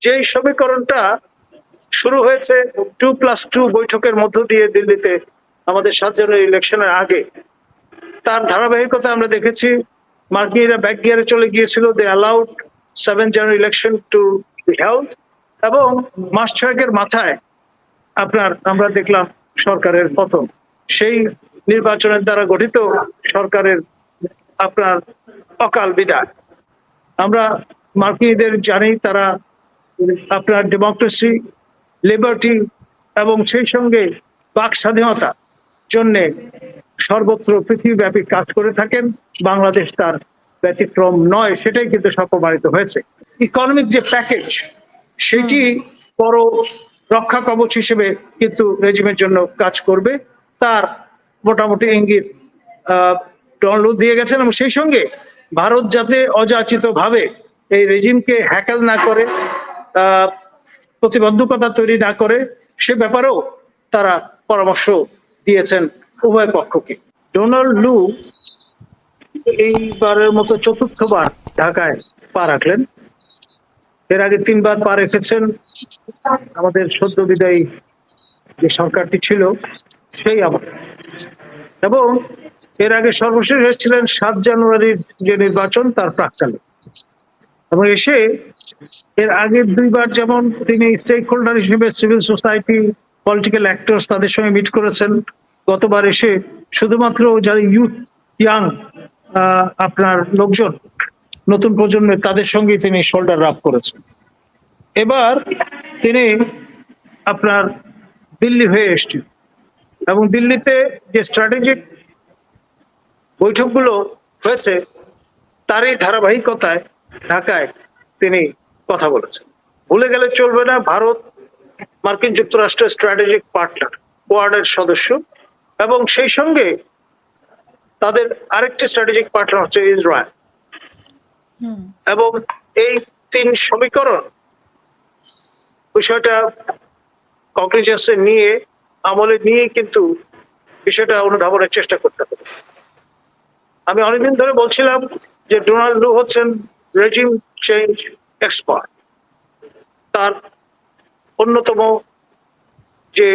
যে সমীকরণটা শুরু হয়েছে 2+2 বৈঠকের মধ্য দিয়ে দিল্লিতে আমাদের 7 জানুয়ারি ইলেকশনের আগে, তার ধারাবাহিকতা আমরা দেখেছি। মার্কিনীরা ব্যাক গিয়ারে চলে গিয়েছিল, they allowed 7 January election to be held, এবং মাস ছয়েকের মাথায় আমরা দেখলাম সরকারের পতন। সেই নির্বাচনের দ্বারা গঠিত সরকারের অকাল বিদায়। আমরা মার্কিনীদের জানি, তারা ডেমোক্রেসি, লিবার্টি এবং সেই সঙ্গে বাক স্বাধীনতার জন্য সর্বত্র পৃথিবীব্যাপী কাজ করে থাকেন। বাংলাদেশ তার ব্যতিক্রম নয়, সেটাই কিন্তু প্রমাণিত হয়েছে। ইকোনমিক যে প্যাকেজ, সেটি বড় রক্ষা কবচ হিসেবে কিন্তু রেজিমের জন্য কাজ করবে, তার মোটামুটি ইঙ্গিত ডোনাল্ড লু দিয়ে গেছেন। এবং সেই সঙ্গে ভারত যাতে অযাচিত ভাবে এই রেজিমকে হ্যাকেল না করে, প্রতিবন্ধকতা তৈরি না করে, সে ব্যাপারেও তারা পরামর্শ দিয়েছেন উভয় পক্ষকে। ডোনাল্ড লু এইবারের মতো চতুর্থবার ঢাকায় পা রাখলেন। এর আগে 3বার পা রেখেছেন আমাদের সদ্য বিদায়ী যে সরকারটি ছিল সেই আমলে, এবং এর আগে সর্বশেষ এসেছিলেন 7 জানুয়ারির যে নির্বাচন তার প্রাক্কালে। এবং এসে এর আগের 2বার যেমন তিনি স্টেক হোল্ডার হিসেবে সিভিল সোসাইটি, পলিটিক্যাল অ্যাক্টরস তাদের সঙ্গে মিট করেছেন, গতবার এসে শুধুমাত্র যারা ইয়াং লোকজন, নতুন প্রজন্মের, তাদের সঙ্গে তিনি শোল্ডার রাব করেছেন। এবার তিনি দিল্লি হয়ে এসছেন, এবং দিল্লিতে যে স্ট্র্যাটেজিক বৈঠকগুলো হয়েছে তারই ধারাবাহিকতায় ঢাকায় তিনি কথা বলেছেন। ভুলে গেলে চলবে না, ভারত মার্কিন যুক্তরাষ্ট্রের স্ট্র্যাটেজিক পার্টনার, কোয়াডের সদস্য, এবং সেই সঙ্গে তাদের আরেকটি স্ট্র্যাটেজিক পার্টনার হচ্ছে ইসরায়েল। এবং এই 3 সমীকরণ বিষয়টা কগনিজেন্সে নিয়ে, আমলে নিয়ে কিন্তু বিষয়টা অনুধাবনের চেষ্টা করতে হবে। আমি অনেকদিন ধরে বলছিলাম যে ডোনাল্ড লু হচ্ছেন রেজিম চেঞ্জ এক্সপার্ট। তার অন্যতম যে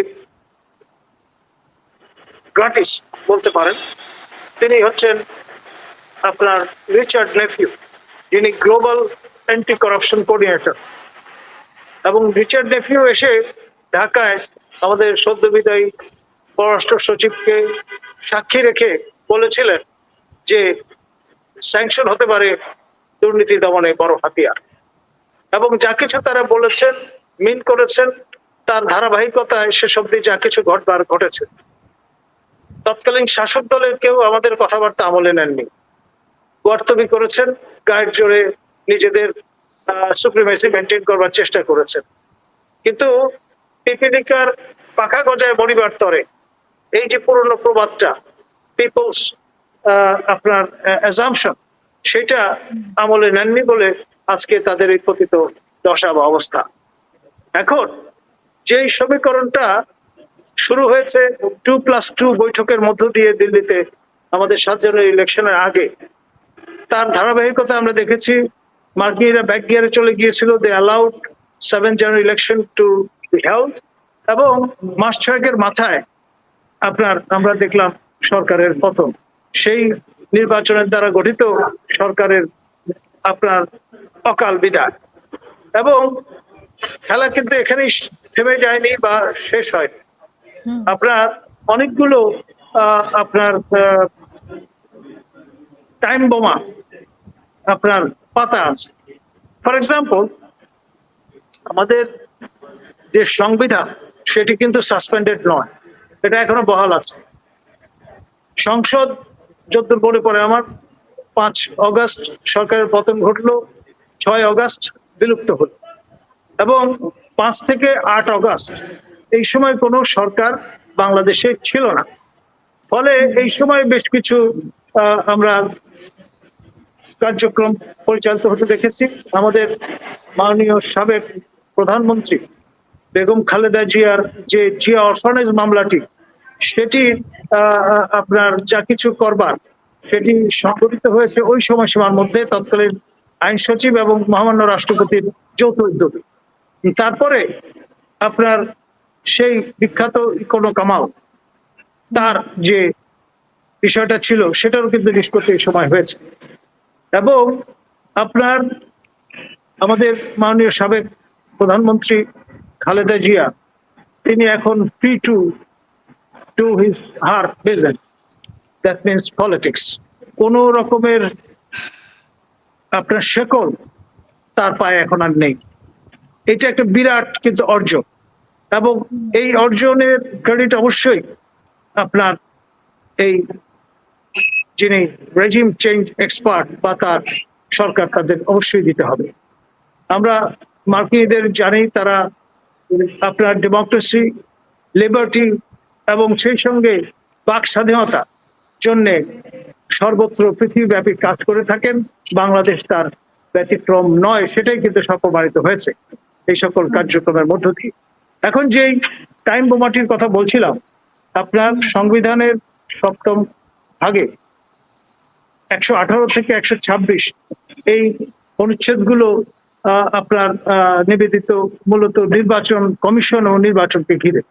গ্রাটিস বলতে পারেন, তিনি হচ্ছেন রিচার্ড নেফিউ, যিনি গ্লোবাল অ্যান্টি করাপশন কোঅর্ডিনেটর। এবং রিচার্ড নেফিউ এসে ঢাকায় আমাদের সদ্য বিদায়ী পররাষ্ট্র সচিবকে সাক্ষী রেখে বলেছিলেন যে স্যাংশন হতে পারে দুর্নীতি দমনে বড় হাতিয়ার। এবং যা কিছু তারা বলেছেন, মিন করেছেন, তার ধারাবাহিকতায় সেসব দিয়ে যা কিছু ঘটবার ঘটেছে। তৎকালীন শাসক দলের কেউ আমাদের কথাবার্তা আমলে নেননি, গর্তবি করেছেন, গায়ের জোরে নিজেদের সুপ্রিমেসি মেনটেন করবার চেষ্টা করেছেন। কিন্তু পিপিলিকার পাখা গজায় মরিবার তরে, এই যে পুরনো প্রবাদটা, পিপলস অ্যাজাম্পশন, সেটা আমলে নেননি বলে আজকে তাদের এই পতিত দশা বা অবস্থা। এখন যেই সমীকরণটা শুরু হয়েছে 2+2 বৈঠকের মধ্য দিয়ে দিল্লিতে আমাদের 7 জানুয়ারি ইলেকশনের আগে, তার ধারাবাহিকতা আমরা দেখেছি। মার্কিনীরা ব্যাক গিয়ারে চলে গিয়েছিল, they allowed 7 January election to be held, এবং মাস ছয়েকের মাথায় আমরা দেখলাম সরকারের পতন। সেই নির্বাচনের দ্বারা গঠিত সরকারের অকাল বিদায়। এবং খেলা কিন্তু এখানেই থেমে যায়নি বা শেষ হয়নি। অনেকগুলো টাইম বোমা পাতা আছে। ফর এক্সাম্পল, আমাদের যে সংবিধান সেটি কিন্তু সাসপেন্ডেড নয়, এটা এখনো বহাল আছে। সংসদ যদ্দূর মনে পড়ে আমার 5 অগস্ট সরকারের পতন ঘটলো, 6 অগস্ট বিলুপ্ত হলো, এবং 5 থেকে 8 অগস্ট এই সময় কোনো সরকার বাংলাদেশে ছিল না। ফলে এই সময় বেশ কিছু আমরা কার্যক্রম পরিচালিত হতে দেখেছি। আমাদের মাননীয় সাবেক প্রধানমন্ত্রী বেগম খালেদা জিয়ার যে জিয়া অরফানেজ মামলাটি, সেটি যা কিছু করবার সেটি সংগঠিত হয়েছে ওই সময়সীমার মধ্যে তৎকালীন আইন সচিব এবং মহামান্য রাষ্ট্রপতির যৌথ উদ্যোগে। তারপরে আপনার সেই বিখ্যাত ইকোনো কামাল তার যে বিষয়টা ছিল সেটারও কিন্তু নিষ্পত্তির সময় হয়েছে। এবং আপনার আমাদের মাননীয় সাবেক প্রধানমন্ত্রী খালেদা জিয়া তিনি এখন free to do his her business, that means politics. কোন রকমের আপনার শেকল তার পায়ে এখন আর নেই। এটা একটা বিরাট কিন্তু অর্জন, এবং এই অর্জনের ক্রেডিট অবশ্যই আপনার এই যিনি রেজিম চেঞ্জ এক্সপার্ট বা তার সরকার তাদের অবশ্যই দিতে হবে। আমরা মার্কিনীদের জানি তারা আপনার ডেমোক্রেসি, লিবার্টি এবং সেই সঙ্গে বাক স্বাধীনতা জন্য সর্বত্র পৃথিবীব্যাপী কাজ করে থাকেন। বাংলাদেশ তার ব্যতিক্রম নয়, সেটাই কিন্তু প্রমাণিত হয়েছে এই সকল কার্যক্রমের মধ্য দিয়ে। এখন যেই টাইম বোমাটির কথা বলছিলাম, আপনার সংবিধানের 7ম ভাগে 118 থেকে 126 এই অনুচ্ছেদগুলো আপনার নিবেদিত মূলত নির্বাচন কমিশন ও নির্বাচনকে ঘিরে।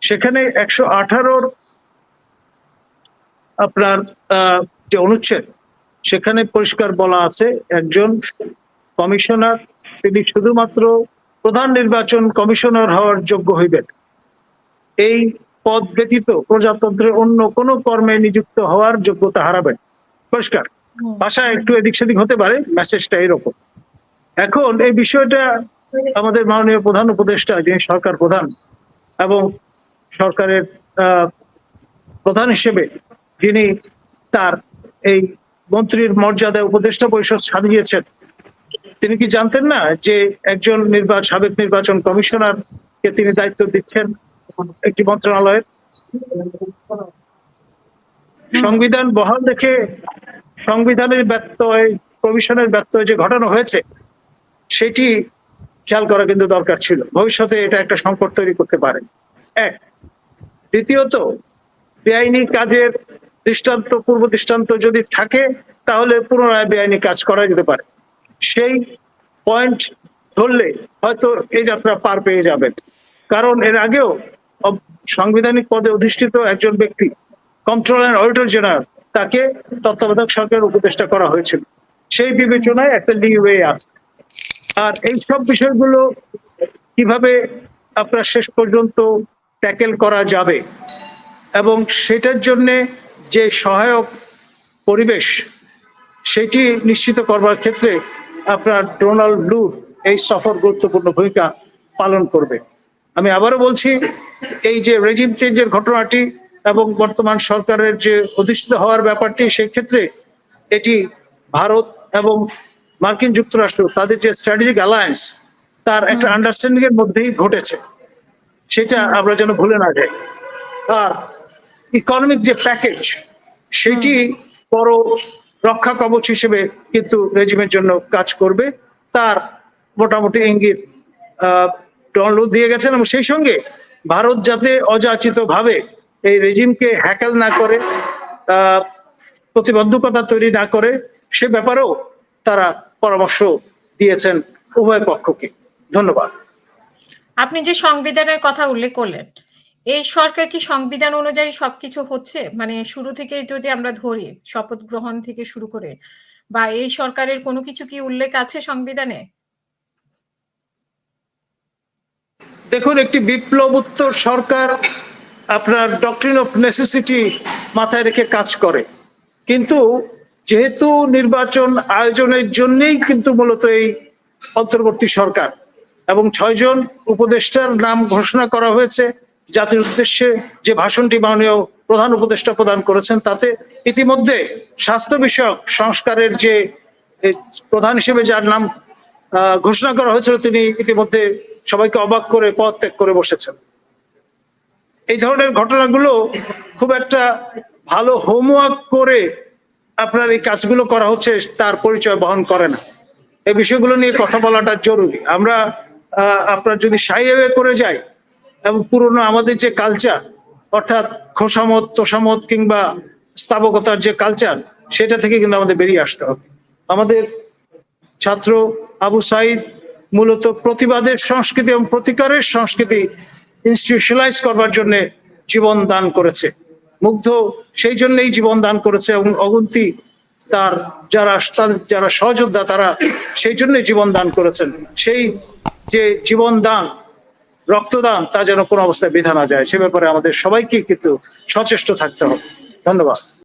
সেখানে 118 আপনার যে অনুচ্ছেদ সেখানে পরিষ্কার বলা আছে একজন কমিশনার তিনি শুধুমাত্র প্রধান নির্বাচন কমিশনার হওয়ার যোগ্য হইবেন। এই পদ ব্যতীত প্রজাতন্ত্রের অন্য কোনো কর্মে নিযুক্ত হওয়ার যোগ্যতা হারাবেন। পরিষ্কার, ভাষা একটু এদিক সেদিক হতে পারে, মেসেজটা এরকম। এখন এই বিষয়টা আমাদের মাননীয় প্রধান উপদেষ্টা যিনি সরকার প্রধান এবং সরকারের প্রধান হিসেবে যিনি তার এই মন্ত্রীর মর্যাদায় উপদেষ্টা পরিষদ সাজিয়েছেন, তিনি কি জানতেন না যে একজন সাবেক নির্বাচন কমিশনার কে তিনি দায়িত্ব দিচ্ছেন একটি মন্ত্রণালয়ের? সংবিধান বহাল দেখে সংবিধানের ব্যত্যয়, কমিশনের ব্যত্যয় যে ঘটানো হয়েছে সেটি খেয়াল করা কিন্তু দরকার ছিল। ভবিষ্যতে এটা একটা সংকট তৈরি করতে পারে। এক, দ্বিতীয়ত বেআইনি কাজের দৃষ্টান্ত, পূর্ব দৃষ্টান্ত যদি থাকে তাহলে পুনরায় বেআইনি কাজ করা যেতে পারে। সেই পয়েন্ট ধরলে হয়তো এই যাত্রা পার পেয়ে যাবেন। কারণ এর আগেও সাংবিধানিক পদে অধিষ্ঠিত একজন ব্যক্তি কন্ট্রোলার অ্যান্ড অডিটর জেনারেল তাকে তত্ত্বাবধায়ক সরকারের উপদেষ্টা করা হয়েছিল। সেই বিবেচনায় একটা লিওয়ে আছে। আর এই সব বিষয়গুলো কিভাবে আপনার শেষ পর্যন্ত ট্যাকেল করা যাবে এবং সেটার জন্য যে সহায়ক পরিবেশ সেটি নিশ্চিত করবার ক্ষেত্রে আপনার ডোনাল্ড লুর এই সফর গুরুত্বপূর্ণ ভূমিকা পালন করবে। আমি আবারও বলছি, এই যে রেজিম চেঞ্জের ঘটনাটি এবং বর্তমান সরকারের যে অধিষ্ঠিত হওয়ার ব্যাপারটি, সেই ক্ষেত্রে এটি ভারত এবং মার্কিন যুক্তরাষ্ট্র তাদের যে স্ট্র্যাটেজিক অ্যালায়েন্স তার একটা আন্ডারস্ট্যান্ডিং এর মধ্যেই ঘটেছে, সেটা আমরা যেন ভুলে না যাই। আর ইকোনমিক যে প্যাকেজ সেটি বড় রক্ষা কবচ হিসেবে কিন্তু রেজিমের জন্য কাজ করবে, তার মোটামুটি ইঙ্গিত ডোনাল্ড দিয়ে গেছেন। এবং সেই সঙ্গে ভারত যাতে অযাচিত ভাবে এই রেজিমকে হ্যাকেল না করে, প্রতিবন্ধকতা তৈরি না করে, সে ব্যাপারেও তারা পরামর্শ দিয়েছেন উভয় পক্ষকে। ধন্যবাদ। আপনি যে সংবিধানের কথা উল্লেখ করলেন, এই সরকার কি সংবিধান অনুযায়ী সবকিছু হচ্ছে? মানে শুরু থেকে যদি আমরা ধরি, শপথ গ্রহণ থেকে শুরু করে, বা এই সরকারের কোনো কিছু কি উল্লেখ আছে সংবিধানে? দেখুন, একটি বিপ্লবোত্তর সরকার আপনার ডক্ট্রিন অফ নেসেসিটি মাথায় রেখে কাজ করে, কিন্তু যেহেতু নির্বাচন আয়োজনের জন্যই কিন্তু মূলত এই অন্তর্বর্তী সরকার এবং 6 জন উপদেষ্টার নাম ঘোষণা করা হয়েছে জাতির উদ্দেশ্যে যে ভাষণটি মাননীয় প্রধান উপদেষ্টা প্রদান করেছেন, তাতে ইতিমধ্যে স্বাস্থ্য বিষয়ক সংস্কারের যে প্রধান হিসেবে যার নাম ঘোষণা করা হয়েছিল তিনি ইতিমধ্যে সবাইকে অবাক করে পদত্যাগ করে বসেছেন। এই ধরনের ঘটনাগুলো খুব একটা ভালো হোমওয়ার্ক করে আপনার এই কাজগুলো করা হচ্ছে তার পরিচয় বহন করে না। এই বিষয়গুলো নিয়ে কথা বলাটা জরুরি। আমরা আপনার যদি সাইয়ে করে যাই এবং পুরনো আমাদের যে কালচার, অর্থাৎ খোসামত, তোষামত কিংবা স্থাবকতার যে কালচার, সেটা থেকে কিন্তু আমাদের বেরিয়ে আসতে হবে। আমাদের ছাত্র আবু সাইদ মূলত প্রতিবাদের সংস্কৃতি এবং প্রতিকারের সংস্কৃতি ইনস্টিটিউশনালাইজ করবার জন্য জীবন দান করেছে। মুগ্ধ সেই জন্যই জীবন দান করেছে এবং অগুন্তি তার যারা সহযোদ্ধা তারা সেই জন্যই জীবন দান করেছেন। সেই যে জীবন দান, রক্তদান, তা যেন কোনো অবস্থায় বৃথা না যায় সে ব্যাপারে আমাদের সবাইকে কিন্তু সচেষ্ট থাকতে হবে। ধন্যবাদ।